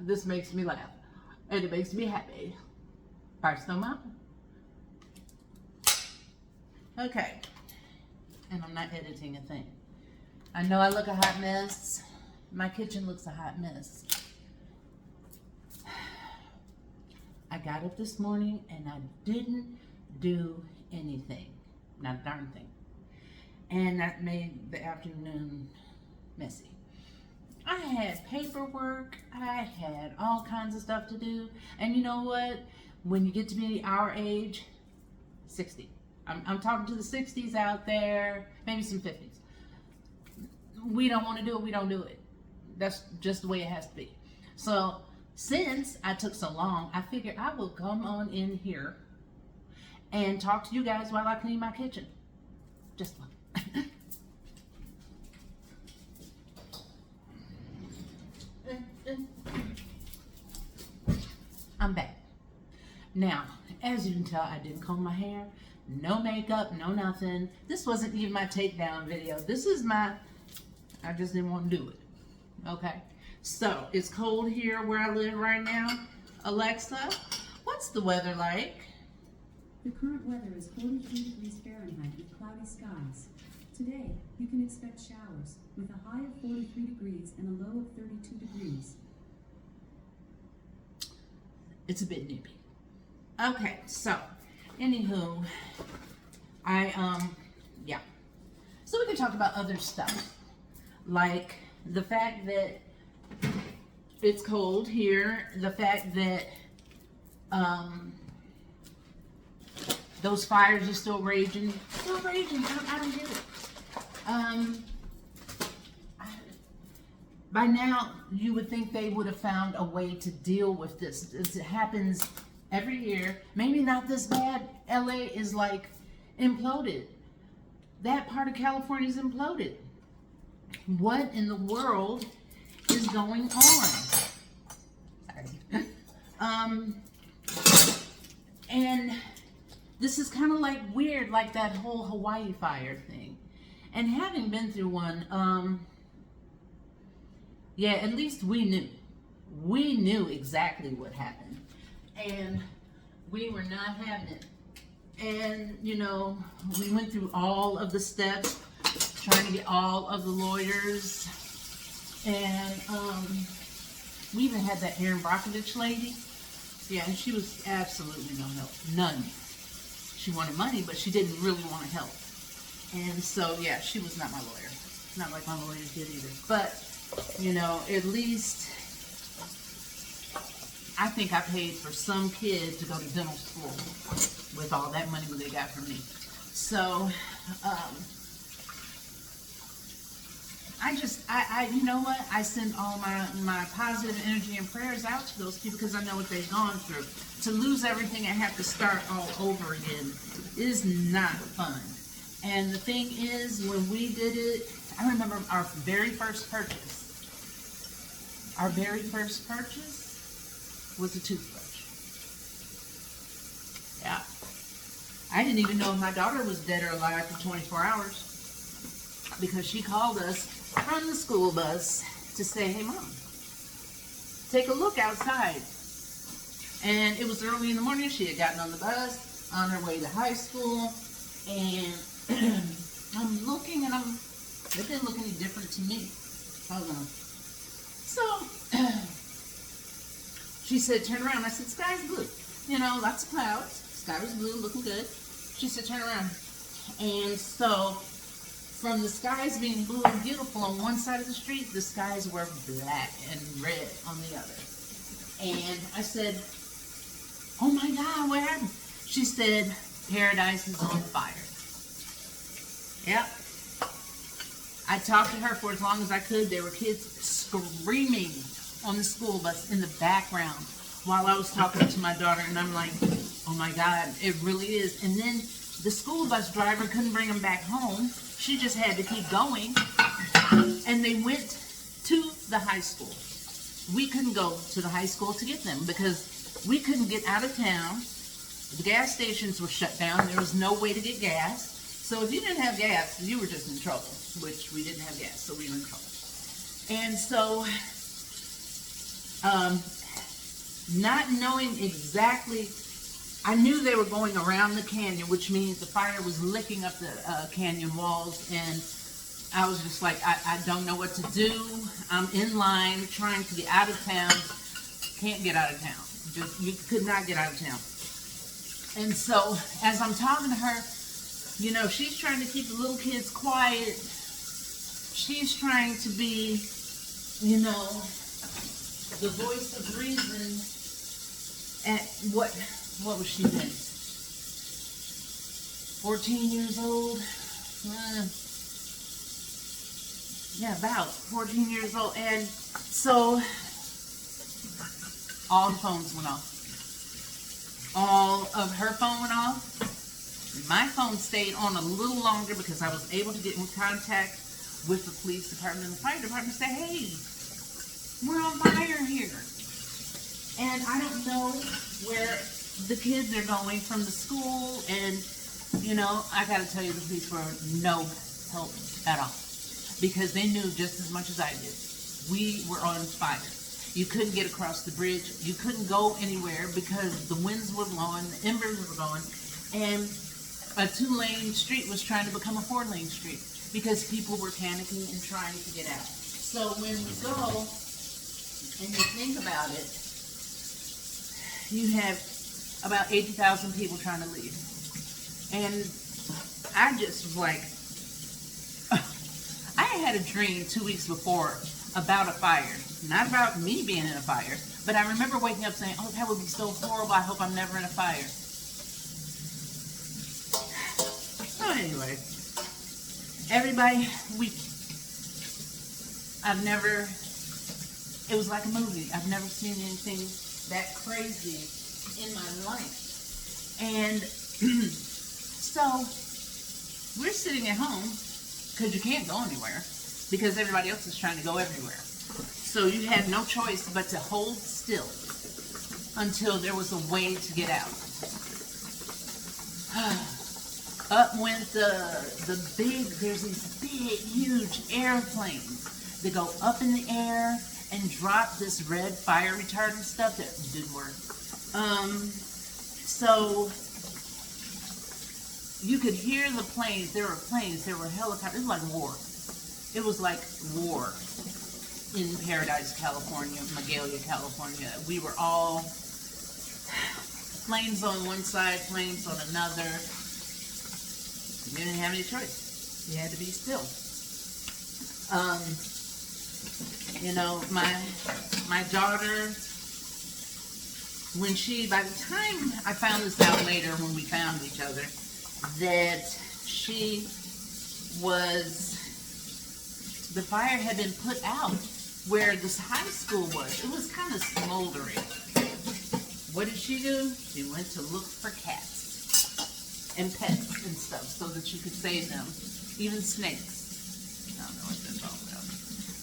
This makes me laugh, and it makes me happy. Barstowmama. Okay, and I'm not editing a thing. I know I look a hot mess. My kitchen looks a hot mess. I got up this morning and I didn't do anything, not a darn thing, and that made the afternoon messy. I had paperwork, I had all kinds of stuff to do, and you know what? When you get to be our age, 60. I'm talking to the 60s out there, maybe some 50s. We don't want to do it, we don't do it. That's just the way it has to be. So since I took so long, I figured I will come on in here and talk to you guys while I clean my kitchen. Just one. I'm back. Now, as you can tell, I didn't comb my hair, no makeup, no nothing. This wasn't even my takedown video. This is my, I just didn't want to do it. Okay, so it's cold here where I live right now. Alexa, what's the weather like? The current weather is 43 degrees Fahrenheit with cloudy skies. Today, you can expect showers with a high of 43 degrees and a low of 32 degrees. It's a bit nippy. Okay, so, anywho, yeah. So we can talk about other stuff, like the fact that it's cold here, the fact that, those fires are still raging. Still raging, I don't get it. By now, you would think they would have found a way to deal with this. It happens every year. Maybe not this bad. LA is like imploded. That part of California is imploded. What in the world is going on? Sorry. And this is kind of like weird, like that whole Hawaii fire thing. And having been through one, yeah, at least we knew. We knew exactly what happened. And we were not having it. And, you know, we went through all of the steps, trying to get all of the lawyers. And we even had that Erin Brockovich lady. Yeah, and she was absolutely no help. None. She wanted money, but she didn't really want to help. And so, yeah, she was not my lawyer. Not like my lawyers did either. But, you know, at least I think I paid for some kid to go to dental school with all that money they got from me. So, you know what? I send all my positive energy and prayers out to those people because I know what they've gone through. To lose everything and have to start all over again is not fun. And the thing is, when we did it, I remember our very first purchase. Our very first purchase was a toothbrush. Yeah. I didn't even know if my daughter was dead or alive for 24 hours because she called us from the school bus to say, hey, Mom, take a look outside. And it was early in the morning. She had gotten on the bus on her way to high school. And I'm looking and it didn't look any different to me. Hold on. So she said, turn around. I said, sky's blue. You know, lots of clouds. Sky was blue, looking good. She said, turn around. And so from the skies being blue and beautiful on one side of the street, the skies were black and red on the other. And I said, oh my God, what happened? She said, paradise is on fire. Yep. I talked to her for as long as I could. There were kids screaming on the school bus in the background while I was talking to my daughter, and I'm like, oh my God, it really is. And then the school bus driver couldn't bring them back home. She just had to keep going. And they went to the high school. We couldn't go to the high school to get them because we couldn't get out of town The gas stations were shut down. There was no way to get gas. So if you didn't have gas, you were just in trouble, which we didn't have gas, so we were in trouble. And so, not knowing exactly, I knew they were going around the canyon, which means the fire was licking up the canyon walls, and I was just like, I don't know what to do. I'm in line trying to get out of town. Can't get out of town. Just, you could not get out of town. And so, as I'm talking to her, you know, she's trying to keep the little kids quiet. She's trying to be, you know, the voice of reason. And what was she then? 14 years old? Yeah, about 14 years old. And so all the phones went off. All of her phone went off. My phone stayed on a little longer because I was able to get in contact with the police department and the fire department and say, hey, we're on fire here. And I don't know where the kids are going from the school. And, you know, I got to tell you, the police were no help at all. Because they knew just as much as I did. We were on fire. You couldn't get across the bridge. You couldn't go anywhere because the winds were blowing, the embers were going, and a 2-lane street was trying to become a 4-lane street because people were panicking and trying to get out. So when we go and you think about it, you have about 80,000 people trying to leave. And I just was like, I had a dream 2 weeks before about a fire. Not about me being in a fire, but I remember waking up saying, oh, that would be so horrible. I hope I'm never in a fire. So anyway, everybody, it was like a movie. I've never seen anything that crazy in my life. And so we're sitting at home because you can't go anywhere because everybody else is trying to go everywhere. So you had no choice but to hold still until there was a way to get out. Up went there's these big, huge airplanes that go up in the air and drop this red fire retardant stuff that didn't work. So you could hear the planes. There were planes. There were helicopters. It was like war. It was like war in Paradise, California, Magalia, California. We were all planes on one side, planes on another. You didn't have any choice. You had to be still. You know, my daughter, by the time I found this out later when we found each other, that the fire had been put out where this high school was. It was kind of smoldering. What did she do? She went to look for cats and pets and stuff so that she could save them, even snakes. I don't know what that's all about.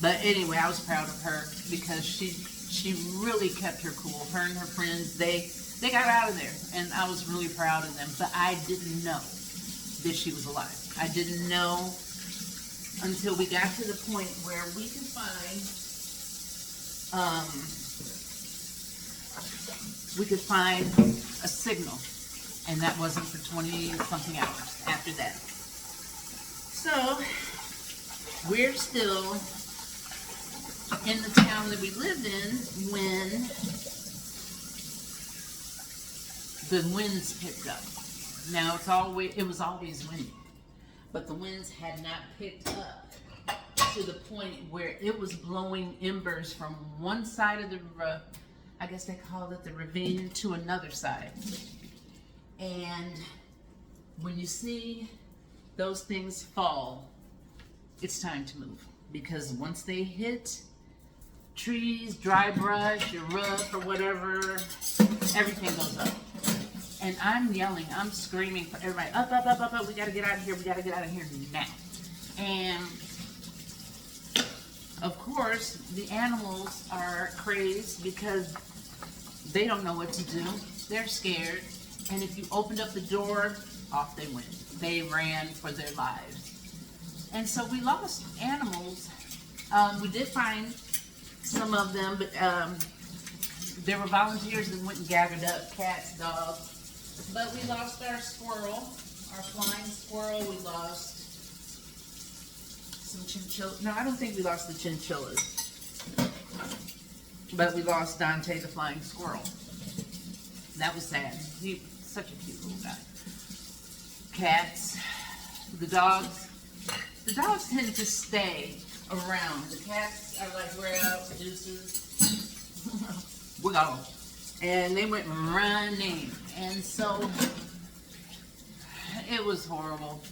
But anyway, I was proud of her because she really kept her cool. Her and her friends, they got out of there, and I was really proud of them. But I didn't know that she was alive. I didn't know until we got to the point where we could find a signal, and that wasn't for 20 something hours after that. So we're still in the town that we lived in when the winds picked up. Now it was always windy, but the winds had not picked up to the point where it was blowing embers from one side of the, I guess they call it the ravine, to another side. And when you see those things fall, it's time to move. Because once they hit trees, dry brush, your roof, or whatever, everything goes up. And I'm yelling, I'm screaming for everybody, up, up, up, up, up, we gotta get out of here, we gotta get out of here now. And of course, the animals are crazed because they don't know what to do. They're scared. And if you opened up the door, off they went. They ran for their lives. And so we lost animals. We did find some of them, but there were volunteers that went and gathered up cats, dogs. But we lost our squirrel, our flying squirrel. We lost some chinchillas. No, I don't think we lost the chinchillas. But we lost Dante, the flying squirrel. That was sad. He's such a cute little guy. Cats, the dogs. The dogs tend to stay around. The cats are like, we're out, deuces. We're gone. And they went running. And so it was horrible.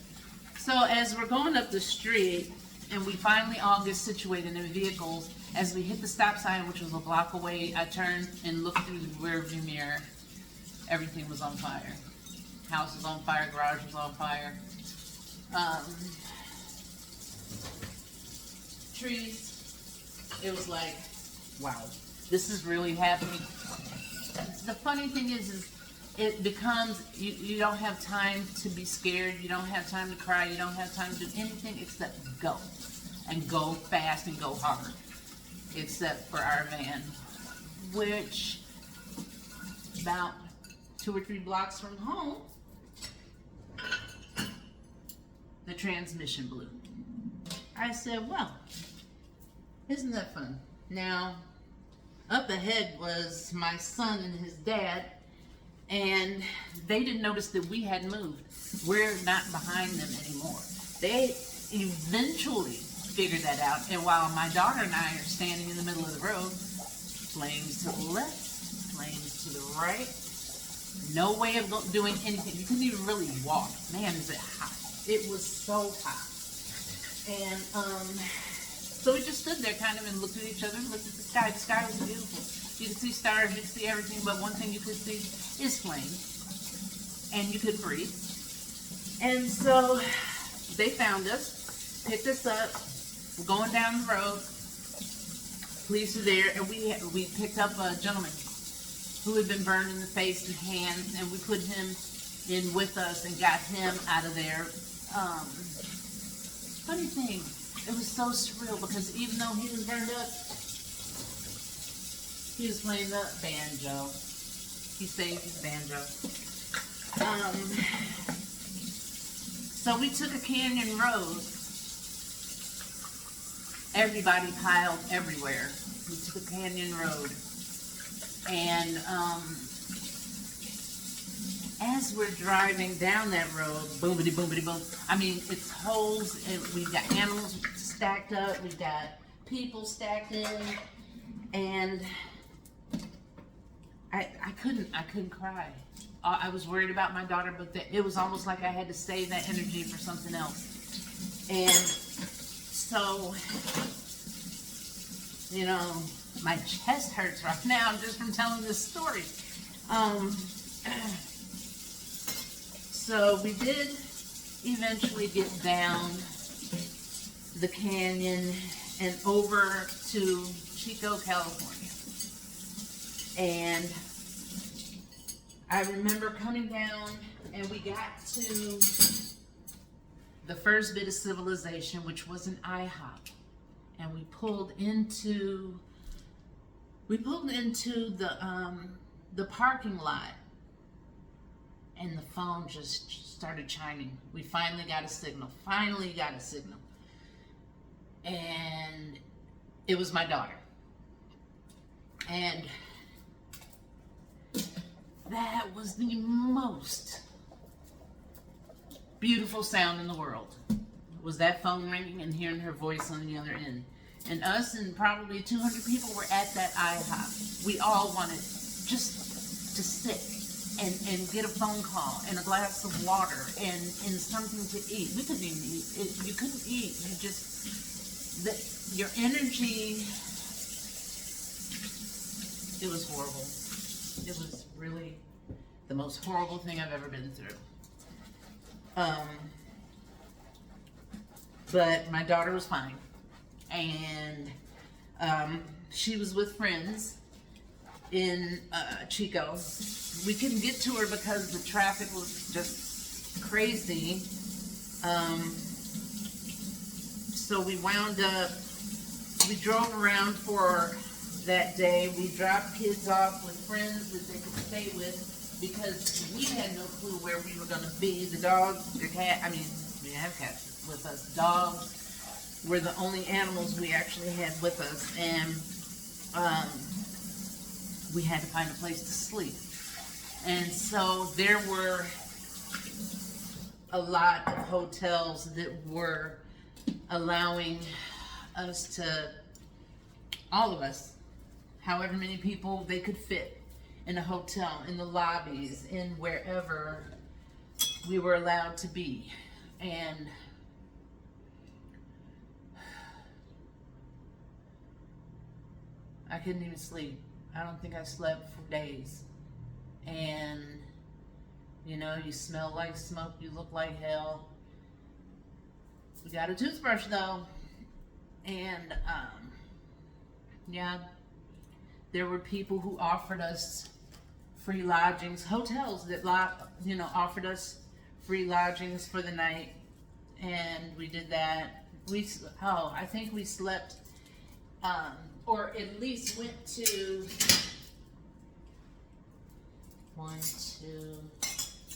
So as we're going up the street, and we finally all get situated in vehicles, as we hit the stop sign, which was a block away, I turned and looked through the rearview mirror. Everything was on fire. House was on fire, garage was on fire. Trees. It was like, wow, this is really happening. The funny thing is it becomes, you don't have time to be scared, you don't have time to cry, you don't have time to do anything except go. And go fast and go hard. Except for our van, which about 2 or 3 blocks from home, the transmission blew. I said, well, isn't that fun? Now, up ahead was my son and his dad, and they didn't notice that we had moved. We're not behind them anymore. They eventually figured that out, and while my daughter and I are standing in the middle of the road, flames to the left, flames to the right, no way of doing anything. You couldn't even really walk. Man, is it hot. It was so hot. And so we just stood there kind of and looked at each other and looked at the sky. The sky was beautiful. You could see stars, you could see everything, but one thing you could see is flames. And you could breathe. And so they found us, picked us up. We're going down the road. Police are there, and we picked up a gentleman who had been burned in the face and hands, and we put him in with us and got him out of there. Funny thing, it was so surreal because even though he was burned up, he was playing the banjo. He saved his banjo. So we took a canyon road. Everybody piled everywhere. We took a canyon road. And as we're driving down that road, boomity, boomity, boom. I mean, it's holes, and we've got animals stacked up, we've got people stacked in, and I couldn't cry. I was worried about my daughter, but it was almost like I had to save that energy for something else. And so, you know, my chest hurts right now just from telling this story. So we did eventually get down the canyon and over to Chico, California. And I remember coming down and we got to the first bit of civilization, which was an IHOP. And we pulled into the parking lot, and the phone just started chiming. We finally got a signal. And it was my daughter. And that was the most beautiful sound in the world. Was that phone ringing and hearing her voice on the other end. And us and probably 200 people were at that IHOP. We all wanted just to sit and get a phone call and a glass of water and something to eat. We couldn't even eat. You couldn't eat. You just, your energy, it was horrible. It was really the most horrible thing I've ever been through. But my daughter was fine. And she was with friends. in Chico. We couldn't get to her because the traffic was just crazy. So we wound up, we drove around for that day. We dropped kids off with friends that they could stay with because we had no clue where we were going to be. The dogs, the cat, I mean, we have cats with us. Dogs were the only animals we actually had with us. And we had to find a place to sleep. And so there were a lot of hotels that were allowing us to, all of us, however many people they could fit in a hotel, in the lobbies, in wherever we were allowed to be. And I couldn't even sleep. I don't think I slept for days. And you know, you smell like smoke, you look like hell. We got a toothbrush though. And yeah, there were people who offered us free lodgings, hotels that offered us free lodgings for the night, and we did that. I think we slept, or at least went to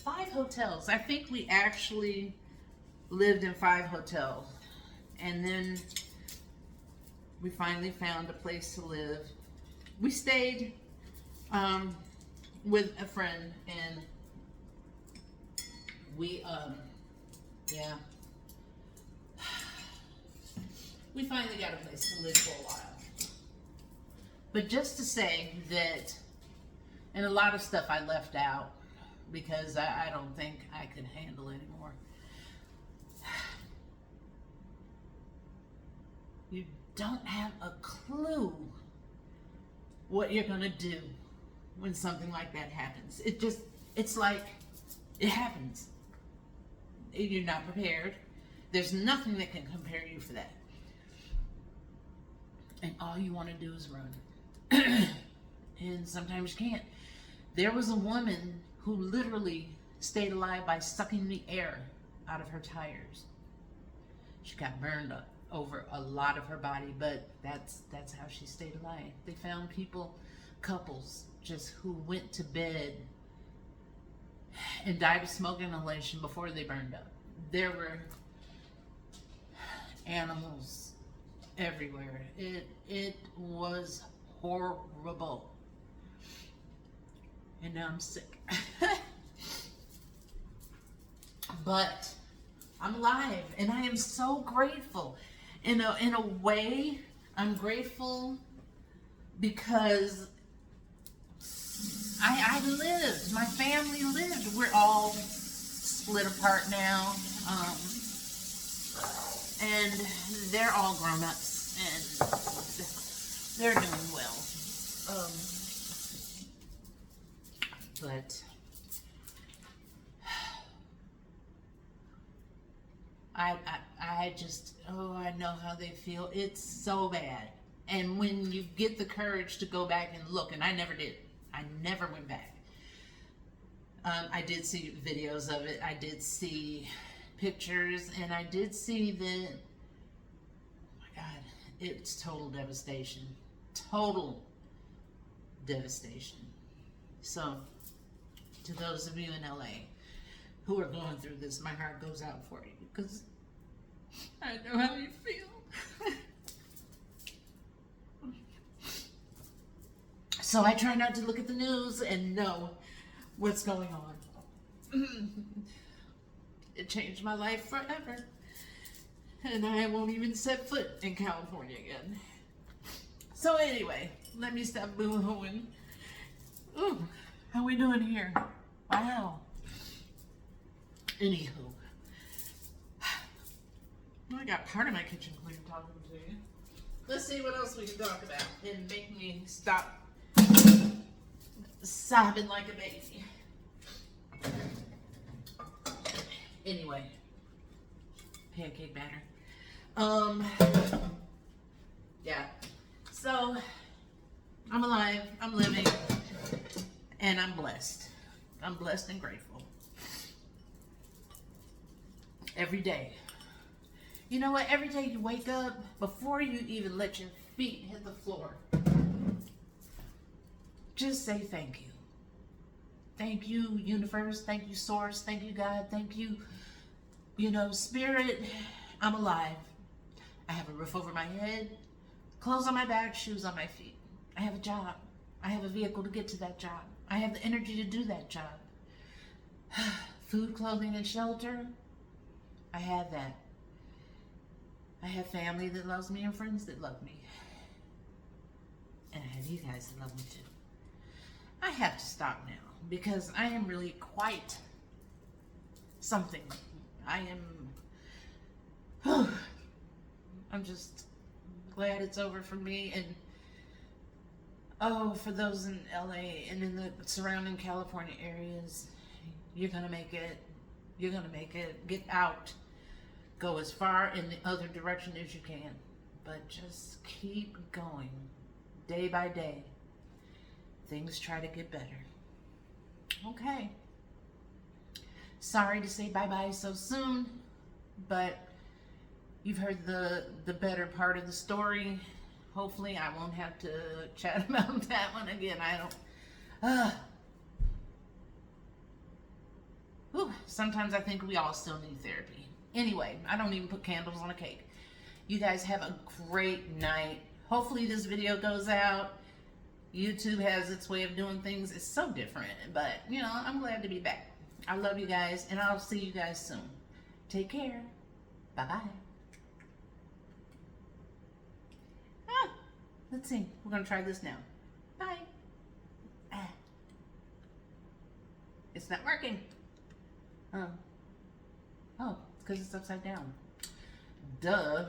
5 hotels. I think we actually lived in 5 hotels, and then we finally found a place to live. We stayed with a friend, and we we finally got a place to live for a while. But just to say that, and a lot of stuff I left out because I don't think I could handle anymore. You don't have a clue what you're gonna do when something like that happens. It's like, it happens. You're not prepared. There's nothing that can prepare you for that. And all you want to do is run. And sometimes you can't. There was a woman who literally stayed alive by sucking the air out of her tires. She got burned up over a lot of her body, but that's how she stayed alive. They found couples just who went to bed and died of smoke inhalation before they burned up. There were animals everywhere. It was horrible. And now I'm sick. But I'm alive, and I am so grateful. In a way, I'm grateful because I lived. My family lived. We're all split apart now, and they're all grown ups, and they're doing well. But I just, I know how they feel. It's so bad. And when you get the courage to go back and look, and I never did. I never went back. I did see videos of it. I did see pictures, and I did see that, oh my God, it's total devastation. Total devastation. So, to those of you in LA who are going through this, my heart goes out for you, because I know how you feel. So I try not to look at the news and know what's going on. It changed my life forever. And I won't even set foot in California again. So anyway, let me stop boo-hooing. Ooh, how we doing here? Wow. Anywho. I got part of my kitchen clean talking to you. Let's see what else we can talk about and make me stop sobbing like a baby. Anyway, pancake batter. Yeah. So, I'm alive, I'm living, and I'm blessed. I'm blessed and grateful. Every day. You know what? Every day you wake up, before you even let your feet hit the floor, just say thank you. Thank you, universe. Thank you, source. Thank you, God. Thank you, spirit. I'm alive. I have a roof over my head, clothes on my back, shoes on my feet. I have a job. I have a vehicle to get to that job. I have the energy to do that job. Food, clothing, and shelter. I have that. I have family that loves me and friends that love me. And I have you guys that love me too. I have to stop now because I am really quite something. I'm just glad it's over for me, and for those in LA and in the surrounding California areas, you're gonna make it. You're gonna make it. Get out. Go as far in the other direction as you can, but just keep going day by day. Things try to get better. Okay. Sorry to say bye-bye so soon, but you've heard the better part of the story. Hopefully I won't have to chat about that one again. Sometimes I think we all still need therapy. Anyway, I don't even put candles on a cake. You guys have a great night. Hopefully this video goes out. YouTube has its way of doing things. It's so different, but I'm glad to be back. I love you guys, and I'll see you guys soon. Take care. Bye-bye. Let's see. We're going to try this now. Bye. It's not working. Oh, it's because it's upside down. Duh.